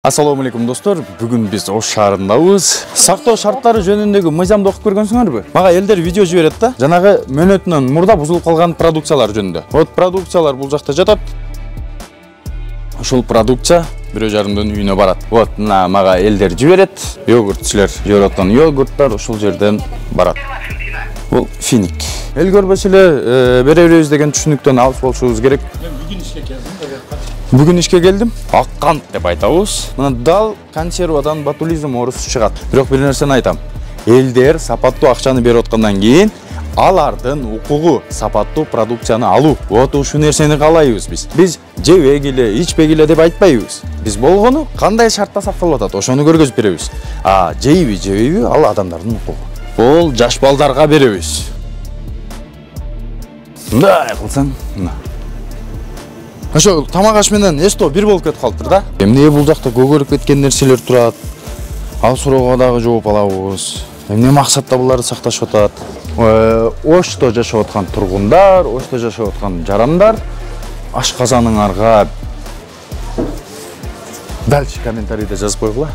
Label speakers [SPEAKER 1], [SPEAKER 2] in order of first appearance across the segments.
[SPEAKER 1] Assalamu alaikum достор. Бүгін біз Ош шаарындабыз. Сактоо шарттары жөнүндөгү мыйзамды окуп көргөнсүңөрбү? Мага элдер видео жиберет да. Жанагы мөөнөтүнөн мурда бузулуп калган продукциялар жөнүндө. Вот продукциялар бул жакта жатат. Ушул продукция бирөө жарымдын үйүнө барат. Вот мага элдер жиберет. Йогурт силер жеп аткан йогурттар ушул жерден барат. Бул финик. Эл көрбөс эле бере беребиз деген түшүнүктөн алыс болушубуз керек. Бүгін ишке келдим. Аккант деп айтабыз. Мына дал консервадан ботулизм оорусу чыгат. Бирок бир нерсени айтам. Элдер сапаттуу акчаны берип аткандан кийин алардын укугу сапаттуу продукцияны алуу. Вот ушул нерсени каалайбыз биз. Биз жебегиле, ичпегиле деп айтпайбыз. Биз болгону кандай шартта сакталып атат, ошону көргөзүп беребиз. Жейби, жебейби, ал адамдардын укугу. Бул жаш балдарга беребиз. Мындай кылсаң, мына. Ошо тамак аш менен эсто бир болуп кетип калыптыр да. Эмне бул жакта көгөрүп кеткен нерселер турат. Ал суроого дагы жооп алабыз. Эмне максатта буларды сакташып атат? Ошто жашап аткан тургундар, Ошто жашап аткан жарандар ашказаныңарга дальше комментарийде жазып койгула.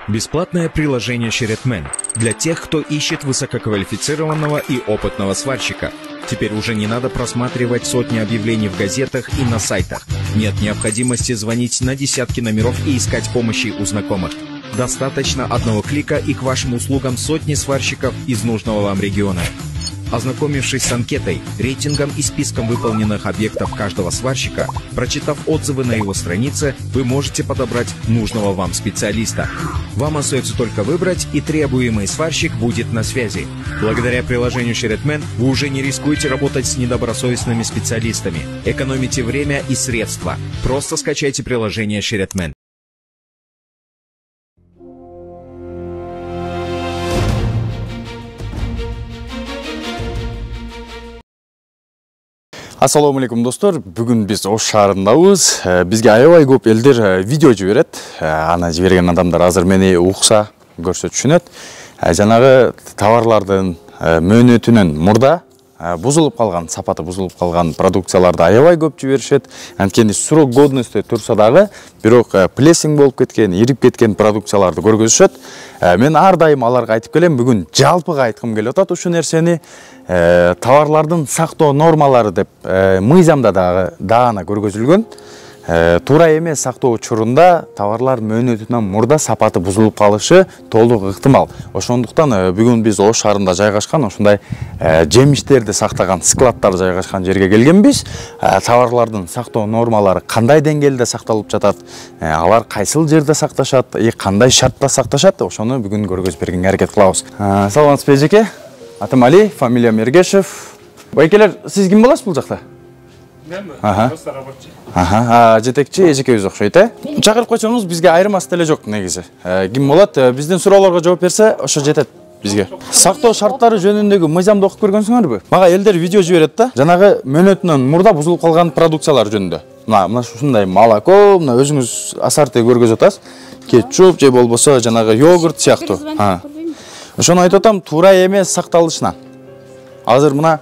[SPEAKER 2] Бесплатное приложение Sheretman для тех, кто ищет высококвалифицированного и опытного сварщика. Теперь уже не надо просматривать сотни объявлений в газетах и на сайтах. Нет необходимости звонить на десятки номеров и искать помощи у знакомых. Достаточно одного клика, и к вашим услугам сотни сварщиков из нужного вам региона. Ознакомившись с анкетой, рейтингом и списком выполненных объектов каждого сварщика, прочитав отзывы на его странице, вы можете подобрать нужного вам специалиста. Вам остается только выбрать, и требуемый сварщик будет на связи. Благодаря приложению Sheretman вы уже не рискуете работать с недобросовестными специалистами. Экономите время и средства. Просто скачайте приложение Sheretman.
[SPEAKER 1] Assalamu alaikum достор. Бүгін біз Ош шаарындабыз. Бизге аябай көп элдер видео жиберет. Аны жиберген адамдар азыр мени укса, көрсө түшүнөт. Жанагы товарлардын мөөнөтүнөн мурда бузулуп калган, сапаты бузулуп калган продукцияларды аябай көп жиберишет. Анткени срок годности турса дагы, бирок плесинг болуп кеткен, ирип кеткен продукцияларды көргөзүшөт. Мен ар дайым аларга айтып келем, бүгүн жалпыга айткым келип атат ушул нерсени. Товарлардын сактоо нормалары деп мыйзамда даана көргөзүлгөн. Туура эмес сактоо учурунда товарлар мөөнөтүнөн мурда сапаты бузулуп калышы толук ыктымал. Ошондуктан бүгүн биз Ош шаарында жайгашкан ушундай жемиштерди сактаган складдар жайгашкан жерге келгенбиз. Товарлардын сактоо нормалары кандай деңгээлде сакталып жатат, алар кайсыл жерде сакташат, кандай шартта сакташат, ошону бүгүн көргөзүп бергенге аракет кылабыз. Саламатсызбы эжеке? Атым Али, фамилия Мергешев. Байкелер, сиз ким боласыз бул жакта?
[SPEAKER 3] Мен просто рабочий.
[SPEAKER 1] Жетекчи эжекебиз окшойт, Чакырып койсоңуз бизге айырмасы деле жок негизи. Ким болот? Биздин суроолорго жооп берсе, ошо жетет бизге. Сактоо шарттары жөнүндөгү мыйзамды окуп көргөнсүңөрбү? Мага элдер видео жиберет да. Жанагы мөөнөтүнөн мурда бузулуп калган продукциялар жөнүндө. Мына ушундай молоко, мына өзүңүз асорти көргөзүп атасыз. Кетчуп же болбосо жанагы йогурт сыяктуу. Ошону айтып атам, туура эмес сакталышына. Азыр мына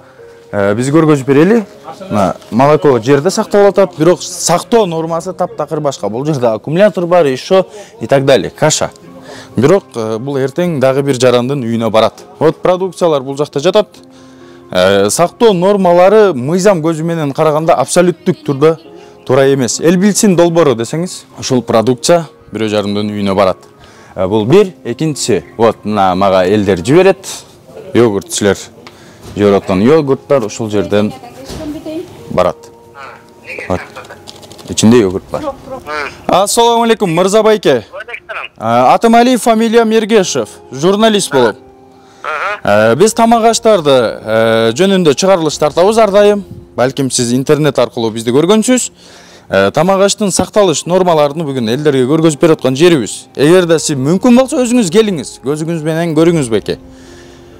[SPEAKER 1] биз көргөзүп берели. Мына молоко жерде сакталып атат, бирок сактоо нормасы таптакыр башка. Бул жерде аккумулятор бар, еще и так далее, каша. Бирок бул эртең дагы бир жарандын үйүнө барат. Вот продукциялар бул жакта жатат. Сактоо нормалары мыйзам көзү менен караганда абсолюттүк турда туура эмес. Эл билсин долбоору десеңиз, ушул продукция бирөө жарымдын үйүнө барат. Бул бир, экинчиси, вот мага элдер жиберет. Йогурт силер жеп аткан йогурттар ушул жерден барат. Вот. Ичинде йогурт бар. Ассаламу алейкум, Мырза байке. Атым Али, фамилия Мергешев, журналист болуп. Биз тамак аштарды жөнүндө чыгарылыш тартабыз ар дайым. Балким сиз интернет аркылуу бизди көргөнсүз. Тамак аштын сакталыш нормаларын бүгүн элдерге көргөзүп берип аткан жерибиз. Эгерде сиз мүмкүн болсо өзүңүз келиңиз, көзүңүз менен көрүңүз беке.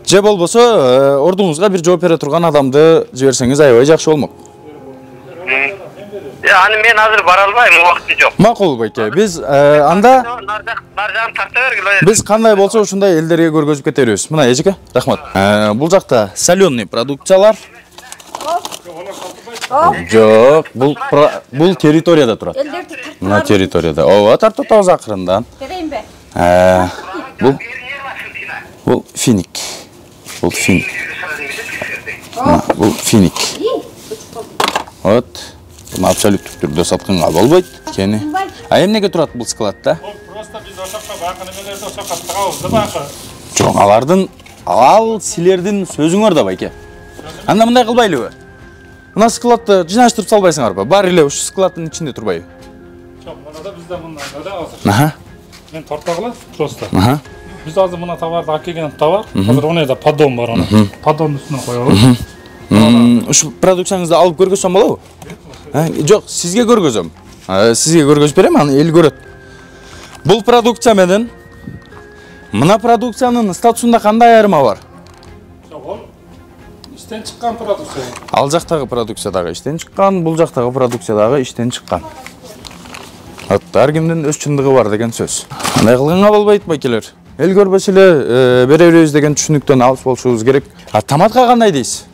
[SPEAKER 1] Же болбосо ордуңузга бир жооп бере турган адамды жиберсеңиз аябай жакшы болмок.
[SPEAKER 4] Аны мен азыр бара албайм, убакыты жок.
[SPEAKER 1] Макул байке. Биз анда
[SPEAKER 4] Наржан тарта бергиле.
[SPEAKER 1] биз кандай болсо ушундай элдерге көргөзүп кетербиз. Мына эжеке, рахмат. Бул жакта соленый продукциялар. Жок, бул территорияда турат. Мына территорияда. Ооба, тартып атабыз акырындан.
[SPEAKER 5] Берейинби?
[SPEAKER 1] Бул финик. Бул финик. Бул финик. Вот. Буну абсолюттүк түрдө сатканга болбойт. Кени. Эмнеге турат бул складда?
[SPEAKER 3] Просто биз ошокко бакы немелерди ошокко тыгабыз да бакы.
[SPEAKER 1] Жок, ал силердин сөзүңөр да байке. Анда мындай кылбайлыбы? Мына складты жынаштырып салбайсыңарбы? Бар эле ушу складдын ичинде турбайбы?
[SPEAKER 3] Жок, мына да бизде мындай азыр. Мен тартагыла просто. Биз азыр мына товарды алып келген товар. Азыр онайда поддон бар аны. Поддондун үстүнө коебуз.
[SPEAKER 1] Ушу продукцияңызды алып көргөзсөм болобу? Жок, сизге көргөзөм. Сизге көргөзүп берем, аны эл көрөт. Бул продукция менен мына продукциянын статусунда кандай айырма бар?
[SPEAKER 3] Жок, ол иштен чыккан продукция.
[SPEAKER 1] Ал жактагы продукция дагы иштен чыккан, бул жактагы продукция дагы иштен чыккан. Ар кимдин өз чындыгы бар деген сөз. Андай кылганга болбойт байкелер. Эл көрбөсө эле бере беребиз деген түшүнүктөн алыс болушубуз керек. Томатка кандай дейсиз?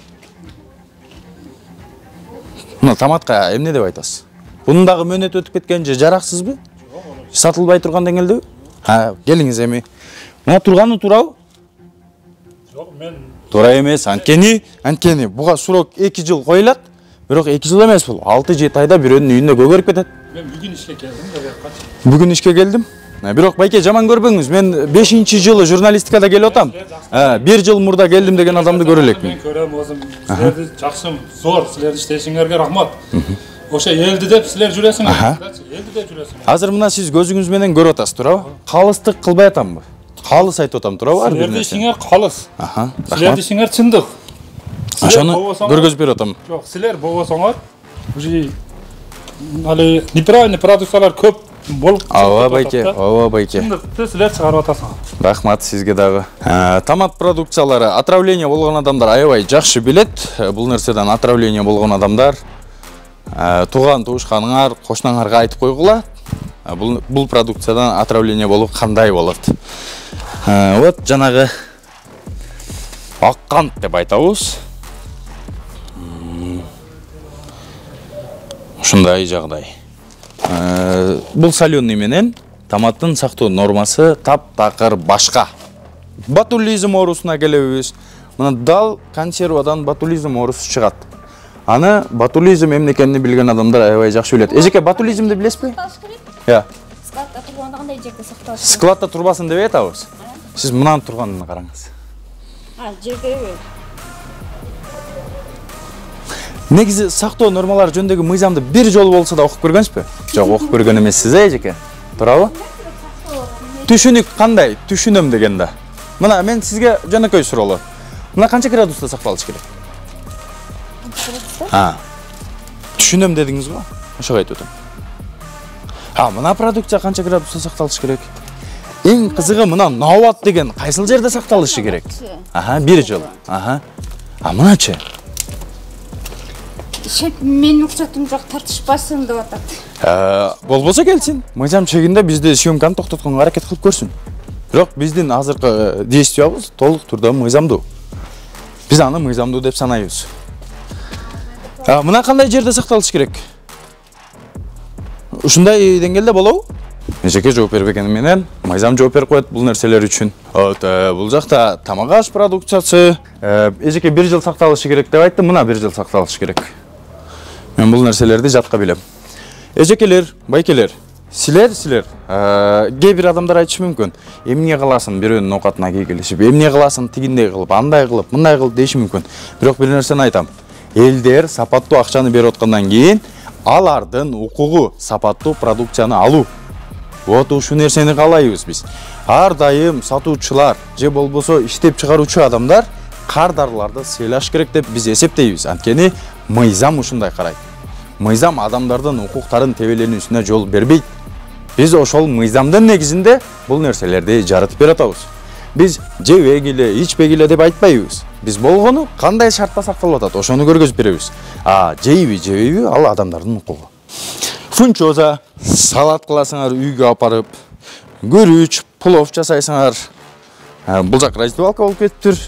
[SPEAKER 1] Мына томатка эмне деп айтасыз? Бунун дагы мөөнөт өтүп кеткен же жараксызбы? Сатылбай турган деңгээлдеби? Келиңиз эми. Мына турганы туурабы?
[SPEAKER 3] Жок, мен
[SPEAKER 1] Туура эмес, анткени буга срок 2 жыл коюлат. Бирок 2 жыл эмес бул. 6-7 айда бирөөнүн үйүндө көгөрүп кетет.
[SPEAKER 3] мен бүгүн ишке келдим да бuyakka.
[SPEAKER 1] Бүгүн ишке келдим. Бирок байке жаман көрбөңүз. Мен 5-жылы журналистикада келип атам. 1 жыл мурда келдим деген адамды көрө элекмин.
[SPEAKER 3] Мен көрөм өзүм. Силерди жакшы, зор, силерди иштешиңерге рахмат. Ошо элди деп силер жүрөсүңөр. Элди деп жүрөсүңөр.
[SPEAKER 1] Азыр мына сиз көзүңүз менен көрүп атасыз, туурабы? Калыстык кылбай атамбы? Калыс айтып атам, туурабы?
[SPEAKER 3] Силерди ишиңер калыс.
[SPEAKER 1] Рахмат.
[SPEAKER 3] Силерди ишиңер чындык.
[SPEAKER 1] Ошону көргөзүп берип атам.
[SPEAKER 3] Жок, силер болбосоңор, уже али неправильный продукциялар көп болуп.
[SPEAKER 1] Ооба байке.
[SPEAKER 3] Чындыкты силер чыгарып атасыңар.
[SPEAKER 1] Рахмат сизге дагы. Томат продукциялары отравление болгон адамдар аябай жакшы билет. Бул нерседен отравление болгон адамдар туган туушканыңар, кошунаңарга айтып койгула. Бул продукциядан отравление болуп кандай болот. Вот жанагы аккант деп айтабыз. Ушундай жагдай. Бул соленый менен томаттын сактоо нормасы таптакыр башка. Ботулизм оорусуна келебиз. Мына дал консервадан ботулизм оорусу чыгат. Аны ботулизм эмне экенин билген адамдар аябай жакшы билет. Эжеке, ботулизмди билесизби?
[SPEAKER 5] Складда турганда кандай жерде сакталыш?
[SPEAKER 1] Складда турбасын деп айтабыз. Сиз мынаны турганын караңыз.
[SPEAKER 5] Жерде.
[SPEAKER 1] Негизи сактоо нормалары жөнүндөгү мыйзамды бир жолу болсо да окуп көргөнсүзбү? Жок, окуп көргөн эмессиз, эжеке. Туурабы? Түшүнүк кандай? Түшүнөм дегенде. Мына мен сизге жөнөкөй суроолор. Мына канча градуста сакталыш керек? Түшүнөм дедиңиз го? Ошого айтып өтөм. Мына продукция канча градуста сакталыш керек? Эң кызыгы мына науат деген кайсыл жерде сакталышы керек? 1 жыл. Мыначы?
[SPEAKER 5] Мен уруксатым жок, тартышпасын деп атат.
[SPEAKER 1] Болбосо келсин. Мыйзам чегинде бизди съемканы токтотконго аракет кылып көрсүн. Бирок биздин азыркы действиябыз толук түрдө мыйзамдуу. Биз аны мыйзамдуу деп санайбыз. Мына кандай жерде сакталыш керек? Ушундай деңгээлде болобу? Эжеке жооп бербегени менен мыйзам жооп берип коет бул нерселер үчүн. Бул жакта тамак аш продукциясы, эжеке 1 жыл сакталышы керек деп айттым, мына 1 жыл сакталышы керек. Мен бул нерселерди жатка билем. Эжекелер, байкелер, силер кээ бир адамдар айтышы мүмкүн. Эмне кыласың бирөөнүн оокатына кийгилишип, эмне кыласың тигиндей кылып, андай кылып, мындай кылып деши мүмкүн. Бирок бир нерсени айтам. Элдер сапаттуу акчаны берип аткандан кийин алардын укугу сапаттуу продукцияны алуу. Вот ушу нерсени каалайбыз биз. Ар дайым сатуучулар же болбосо иштеп чыгаруучу адамдар кардарларды сыйлаш керек деп биз эсептейбиз. Анткени мыйзам ушундай карайт. Мыйзам адамдардын укуктарын тебеленүүсүнө жол бербейт. Биз ошол мыйзамдын негизинде бул нерселерди жарытып берип атабыз. Биз жебегиле, ичпегиле деп айтпайбыз. Биз болгону кандай шартта сакталып атат, ошону көргөзүп беребиз. Жейби, жебейби, ал адамдардын укугу. фунчоза салат кыласыңар үйгө апарып, күрүч, плов жасайсыңар. Бул жак раздевалка болуп кетиптир.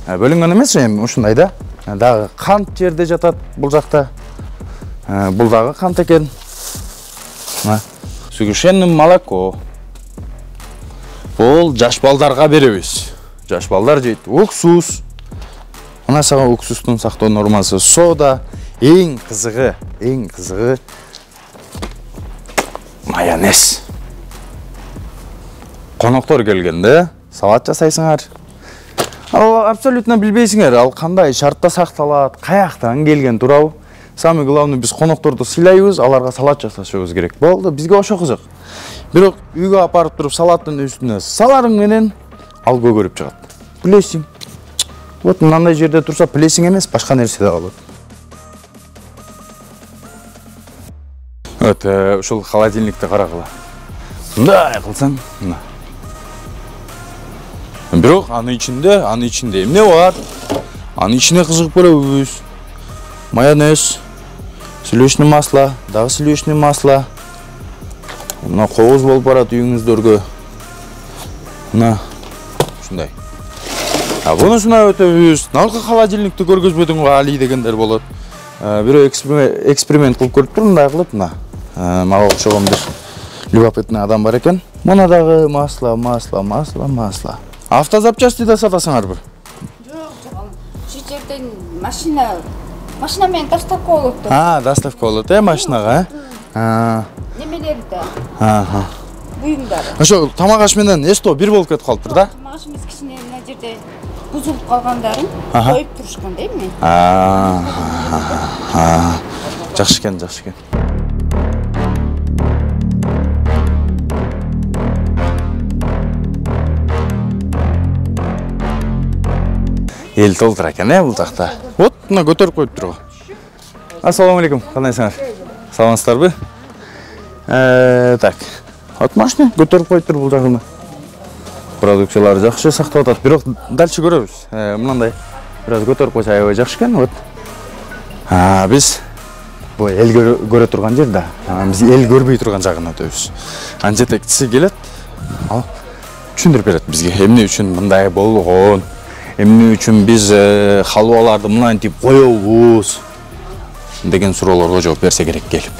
[SPEAKER 1] Бөлүнгөн эмес эми ушундай да. Дагы кант жерде жатат бул жакта. Бул дагы кант экен. Сuguşенное молоко. Бул жаш балдарга беребиз. Жаш балдар жейт. Уксус. Мына сага уксустун сактоо нормасы. Сода. Эң кызыгы майонез. Коноктор келгенде салат жасайсыңар. Ал абсолютно билбейсиңер, ал кандай шартта сакталат, каяктан келген туурабы. Самый главный биз конокторду сыйлайбыз, аларга салат жасашыбыз керек. Болду, бизге ошо кызык. Бирок үйгө апарып туруп салаттын үстүнө саларың менен ал көгөрүп чыгат. Плесиң. Вот мындай жерде турса плесиң эмес, башка нерсе да болот. Вот, ушул холодильникти карагыла. Мындай кылсаң, мына. Бирок анын ичинде эмне бар? Анын ичине кызыгып көрөбүз. Майонез, сливочное масло, дагы сливочное масло. Мына кооз болуп барат үйүңүздөргө. Мына ушундай. Бунусуна өтөбүз. Налкы холодильникти көргөзбөдүң Али дегендер болот. Бирөө эксперимент кылып көрүптүр, мындай кылып, мына. Мага окшогон бир любопытный адам бар экен. Мына дагы масло. Автозапчасти да сатасыңарбы?
[SPEAKER 5] Жок, шу жерден машина менен доставка болот.
[SPEAKER 1] Доставка болот, машинага,
[SPEAKER 5] Немелери да. Буюмдары.
[SPEAKER 1] Ошо тамак аш менен эсто бир болуп кетип калыптыр да?
[SPEAKER 5] Тамак аш эмес, кичине мына жерде бузулуп калгандарын коюп турушкан да эми.
[SPEAKER 1] Жакшы экен. Эл толтура экен, бул жакта. Вот, мына көтөрүп коюп тургу. Ассаламу алейкум, кандайсыңар? Саламатсыздарбы? Так. Вот машина көтөрүп коюптур бул жагына. Продукциялары жакшы сактап атат. Бирок дальше көрөбүз. Мындай бир аз көтөрүп койсо аябай жакшы экен, вот. Биз бул эл көрө турган жер да. Биз эл көрбөй турган жагына өтөбүз. Жетекчиси келет. Ал түшүндүрүп берет бизге эмне үчүн мындай болгон. Эмне үчүн биз халваларды мынтип коебуз деген суроолорго жооп берсе керек келип.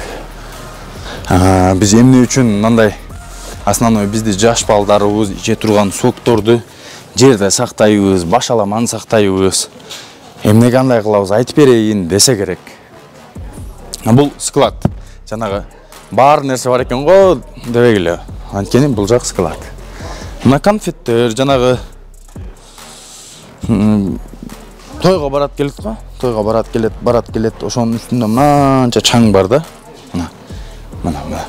[SPEAKER 1] Биз эмне үчүн мындай основной бизди жаш балдарыбыз иче турган сокторду жерде сактайбыз, башаламаны сактайбыз. Эмнеге андай кылабыз айтып берейин десе керек. Бул склад. Жанагы бар нерсе бар экен го дебегиле. Анткени бул жак склад. Мына конфеттер, жанагы тойго барат келет го. Тойго барат келет. Ошонун үстүндө мынанча чаң бар да. Мына.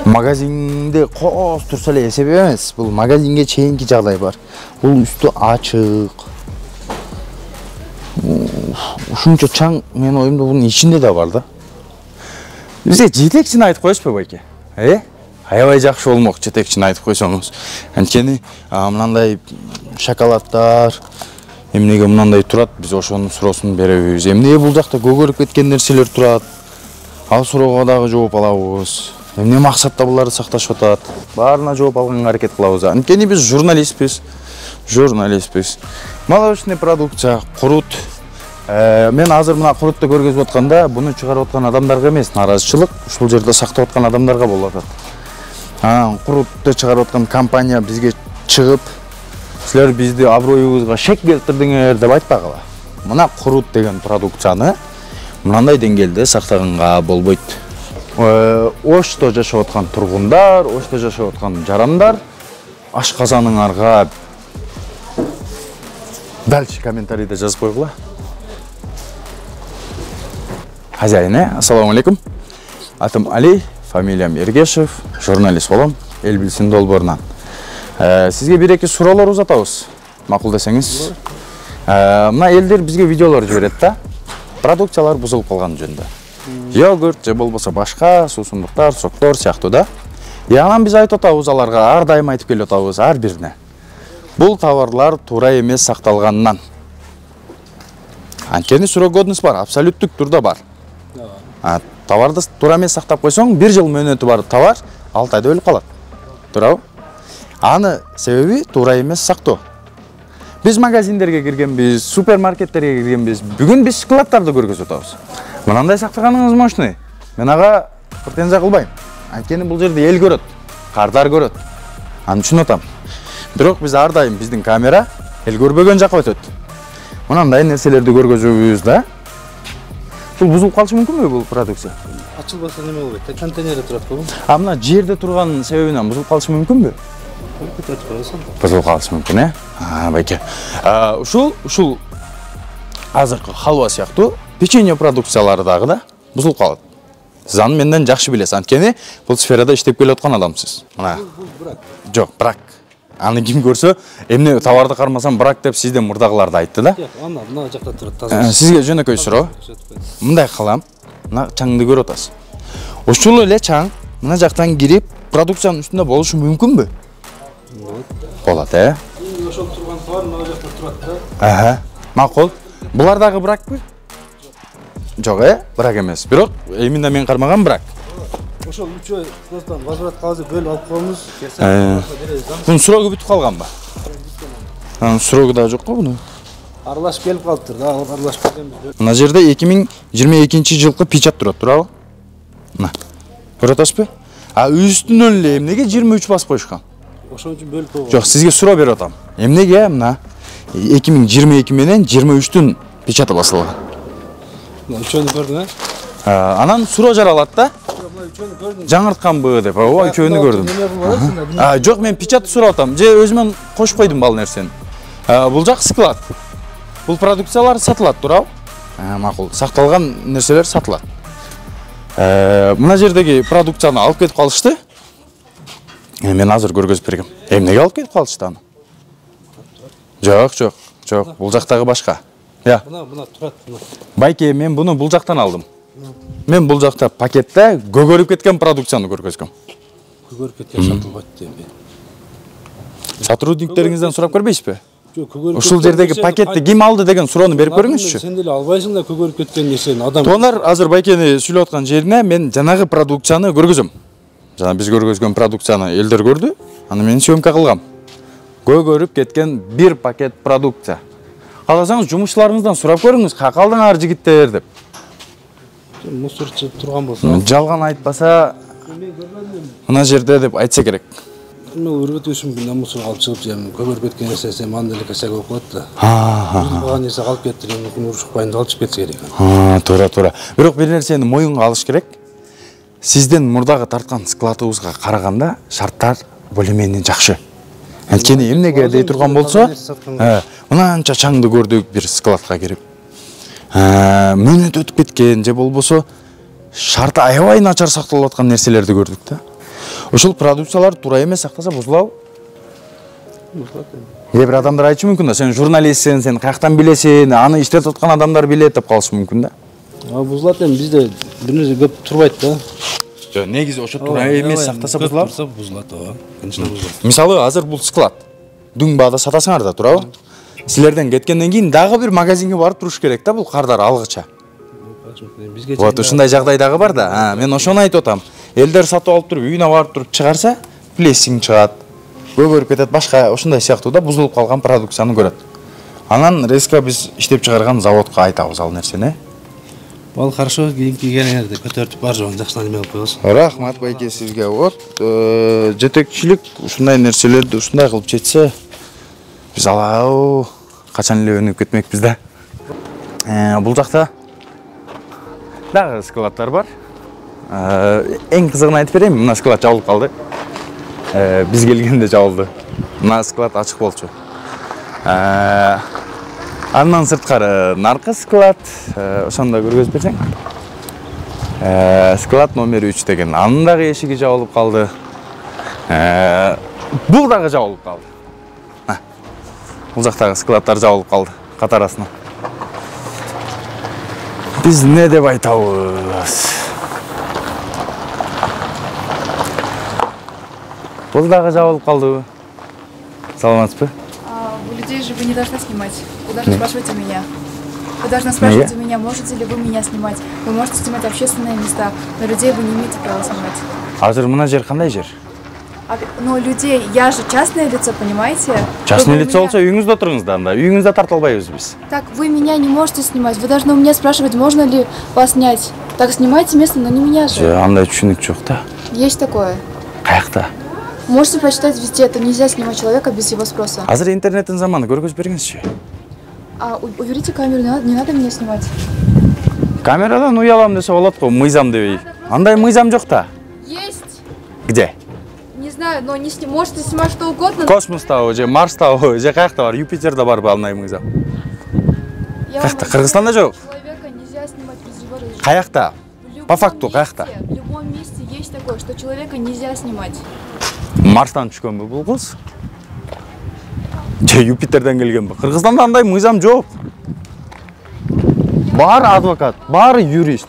[SPEAKER 1] Магазинде кооз турса эле эсеп эмес. Бул магазинге чейинки жагдай бар. Бул үстү ачык. Ушунча чаң, мен оюмда бунун ичинде да бар да. Бизге жетекчини айтып коесузбу байке? Аябай жакшы болмок жетекчини айтып койсоңуз. Анткени мындай шоколаддар эмнеге мындай турат, биз ошонун суроосун беребиз. Эмне бул жакта көгөрүп кеткен нерселер турат? Ал суроого дагы жооп алабыз. Эмне максатта буларды сакташып атат? Баарына жооп алганга аракет кылабыз. Анткени биз журналистпиз. Молочный продукция, курут. Мен азыр мына курутты көргөзүп атканда, буну чыгарып аткан адамдарга эмес, наразычылык ушул жерде сактап аткан адамдарга болуп атат. Курутты чыгарып аткан компания бизге чыгып, силер бизди аброюбузга шек келтирдиңер деп айтпагыла. Мына курут деген продукцияны мындай деңгээлде сактаганга болбойт. Ошто жашап аткан тургундар, ошто жашап аткан жарандар ашказаныңарга дальше комментарийде жазып койгула. Хозяин, ассаламу алейкум. Атым Али, фамилиям Ергешев, журналист болом, эл билсин долбоорунан. Сизге бир-эки суроолор узатабыз, макул десеңиз. Мына элдер бизге видеолор жиберет да. Продукциялар бузулуп калган жөнүндө. Йогурт же болбосо башка суусундуктар, соктор сыяктуу да. Анан биз айтып атабыз аларга, ар дайым айтып келип атабыз ар бирине. Бул товарлар туура эмес сакталганынан. Анткени срок годность бар, абсолюттүк турда бар. Товарды туура эмес сактап койсоң, 1 жыл мөөнөтү бар товар 6 айда өлүп калат. Туурабы? Аны себеби туура эмес сактоо. Biz magazindерге киргенбиз, супермаркеттерге киргенбиз. Бүгүн биз складтарды көргөзүп атабыз. Мынандай сактаганыңыз мощный. Мен ага претензия кылбайм. Анткени бул жерде эл көрөт, кардар көрөт. Аны үчүн атам. Бирок биз ар дайым биздин камера эл көрбөгөн жакка өтөт. Мынандай нерселерди көргөзөбүз да. Бул бузулуп калышы мүмкүнбү бул продукция?
[SPEAKER 6] Ачылбаса неме болот? Контейнерде турат го.
[SPEAKER 1] А мына жерде турган себебинен бузулуп калышы мүмкүнбү? Бузулуп калышы мүмкүн, э? Байке. Ушул азыркы халва сыяктуу печенье продукциялары дагы да бузулуп калат. Сиз аны менден жакшы билесиз, анткени бул сферада иштеп келаткан адамсыз. Мына. Жок, брак. Аны ким көрсө, эмне товарды кармасам брак деп сизден мурдагыларды айтты да.
[SPEAKER 6] Жок, аны мына жакта турат таза.
[SPEAKER 1] Сизге жөнөкөй суроо. Мындай кылам. Мына чаңды көрүп атасыз. Ушул эле чаң мына жактан кирип, продукциянын үстүндө болушу мүмкүнбү? Болот, э?
[SPEAKER 6] Ошол турган товар мына жакта турат да.
[SPEAKER 1] Макул. Булар дагы бракпы? Жок, брак эмес. Бирок эмине мен кармаган брак.
[SPEAKER 6] Ошол үчөө просто возврат калды бөлүп алып коебуз.
[SPEAKER 1] Бунун срогу бүтүп калганбы? Анын срогу да жок го буну.
[SPEAKER 6] Аралашып келип калыптыр да, аралашып келгенбиз.
[SPEAKER 1] Мына жерде 2022-жылкы печат турат, туурабы? Мына. Көрүп атасызбы? А үстүнөн эле эмнеге 23 басып коюшкан?
[SPEAKER 6] Ошон үчүн бөлүп койгон.
[SPEAKER 1] Жок, сизге суроо берип атам. Эмнеге мына 2022 менен 23-түн печаты басылган?
[SPEAKER 6] Үчөөнү көрдүң,
[SPEAKER 1] Анан суроо жаралат да. Жаңыртканбы деп, ооба, үчөөнү көрдүм. Жок, мен печатты сурап атам. Же өзүмөн кошуп койдум бул нерсени. Бул жак склад. Бул продукциялар сатылат, туурабы? Макул, сакталган нерселер сатылат. Мына жердеги продукцияны алып кетип калышты. Мен азыр көргөзүп бергем. Эмнеге алып кетип калышты аны? Жок, бул жактагы башка.
[SPEAKER 6] Мына турат.
[SPEAKER 1] Байке, мен буну бул жактан алдым. Мен бул жакта пакетте көгөрүп кеткен продукцияны көргөзгөм.
[SPEAKER 6] Көгөрүп кеткен сатылбайт дейм.
[SPEAKER 1] Сотрудниктериңизден сурап көрбөйсүзбү?
[SPEAKER 6] Жок, көгөрүп.
[SPEAKER 1] Ушул жердеги пакетти ким алды деген суроону берип көрүңүзчү.
[SPEAKER 6] Сен деле албайсың да көгөрүп кеткен нерсени адам.
[SPEAKER 1] Тонар азыр байкени сүйлөп аткан жерине мен жанагы продукцияны көргөзөм. Жана биз көргөзгөн продукцияны элдер көрдү, аны мен съемка кылгам. Көгөрүп кеткен бир пакет продукция. Кааласаңыз жумушчуларыңыздан сурап көрүңүз, какалдыңар жигиттер деп.
[SPEAKER 6] Мусорчу турган болсо.
[SPEAKER 1] Жалган айтпаса, мына жерде деп айтса керек.
[SPEAKER 6] Мен өрбөтүшүм күнү мусор алып чыгып жем, көгөрүп кеткен нерсе мандалык касак болуп калат да. Бага нерсе калып кетти, мүмкүн урушукпайын алып чыгып кетсе керек.
[SPEAKER 1] Туура. Бирок бир нерсени моюнга алыш керек. Сизден мурдагы тарткан складыбызга караганда шарттар более-менее жакшы. Анткени эмнеге дей турган болсо, мынанча чаңды көрдүк бир складка кирип. Мөөнөт өтүп кеткен же болбосо шарты аябай начар сакталып аткан нерселерди көрдүк да. Ушул продукциялар туура эмес сактаса бузулабы? Бир адамдар айтышы мүмкүн да, сен журналистсиң, сен каяктан билесиң, аны иштетип аткан адамдар билет деп калышы мүмкүн да.
[SPEAKER 6] Бузулат эми бизде бир нерсе көп турбайт да.
[SPEAKER 1] Жок, негизи ошо туура эмес сактаса бузулабы?
[SPEAKER 6] Бузулат, ооба. Конечно бузулат.
[SPEAKER 1] Мисалы, азыр бул склад. Дүң баада сатасыңар да, туурабы? Силерден кеткенден кийин дагы бир магазинге барып туруш керек да, бул кардар алгыча. Вот ушундай жагдай дагы бар да. Мен ошону айтып атам. Элдер сатып алып туруп, үйүнө барып туруп чыгарса, плесинг чыгат. Көгөрүп кетет, башка ушундай сыяктуу да бузулуп калган продукцияны көрөт. Анан резко биз иштеп чыгарган заводко айтабыз ал нерсени.
[SPEAKER 6] Ал хорошо, кийинки келеңерде көтөртүп бар жогун жакшылап неме кылып коебуз.
[SPEAKER 1] Рахмат байке сизге. Вот жетекчилик ушундай нерселерди ушундай кылып чечсе, биз алау качан эле өнүп кетмекпиз да. Бул жакта дагы складтар бар. Эң кызыгын айтып берейин, мына склад жабылып калды. Биз келгенде жабылды. Мына склад ачык болчу. Андан сырткары наркы склад, ошондо көргөзүп берсең. Склад номер 3 деген, анын дагы эшиги жабылып калды. Бул дагы жабылып калды. Бул жактагы складтар жабылып калды катар арасына. Биз не деп айтабыз? Бул дагы жабылып калдыбы? Саламатсызбы?
[SPEAKER 7] У людей же вы не должны снимать. Вы должны спрашивать у меня. Вы должны спрашивать у меня, можете ли вы меня снимать. Вы можете снимать общественные места, но людей вы не имеете права снимать.
[SPEAKER 1] Азыр мына жер кандай жер?
[SPEAKER 7] Но людей, я же частное лицо, понимаете?
[SPEAKER 1] Частное лицо болсо үйүңүздө отуруңуз да анда. Үйүңүздө тарта албайбыз биз.
[SPEAKER 7] Так, вы меня не можете снимать. Вы должны у меня спрашивать, можно ли вас снять. Так, снимайте место, но не меня же.
[SPEAKER 1] Андай түшүнүк жок да.
[SPEAKER 7] Есть такое.
[SPEAKER 1] Каякта?
[SPEAKER 7] Можете прочитать везде, это нельзя снимать человека без его спроса.
[SPEAKER 1] Азыр интернеттин заманы, көргөзүп бериңизчи.
[SPEAKER 7] Уберите камеру, не надо меня снимать.
[SPEAKER 1] Камерадан уялам десе болот го, мыйзам дебей. Андай мыйзам жок да.
[SPEAKER 7] Есть.
[SPEAKER 1] Где?
[SPEAKER 7] Не знаю, но не можете снимать что угодно.
[SPEAKER 1] Космостабы, же Марстабы, же каякта бар, Юпитерде бар андай мыйзам. Каякта, Кыргызстанда жок.
[SPEAKER 7] Человека нельзя снимать без его разрешения.
[SPEAKER 1] Каякта? По факту, каякта?
[SPEAKER 7] В любом месте есть такое, что человека нельзя снимать.
[SPEAKER 1] Марстан түшкөнбү бул кыз? Же Юпитерден келгенби? Кыргызстанда андай мыйзам жок. Баары адвокат, баары юрист.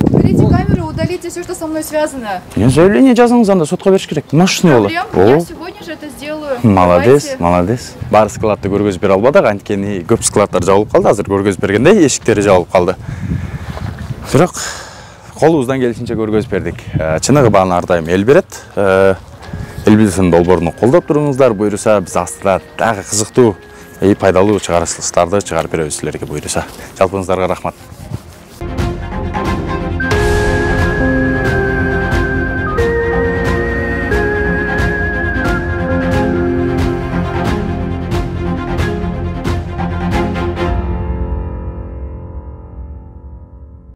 [SPEAKER 7] Уберите камеру, удалите все, что со мной связано.
[SPEAKER 1] Заявление жазыңыз анда, сотко бериш керек. Машина болот.
[SPEAKER 7] Я сегодня же это сделаю.
[SPEAKER 1] Молодец,
[SPEAKER 7] Давайте.
[SPEAKER 1] молодец. Баары складты көргөзүп бере албадык, анткени көп складтар жабылып калды. Азыр көргөзүп бергендей эшиктери жабылып калды. Бирок колубуздан келишинче көргөзүп бердик. Чыныгы бааны ар дайым эл берет. Эл билсин долбооруну колдоп туруңуздар, буйруса биз астыда дагы кызыктуу пайдалуу чыгарылыштарды чыгарып беребиз силерге буйруса. Жалпыңыздарга рахмат.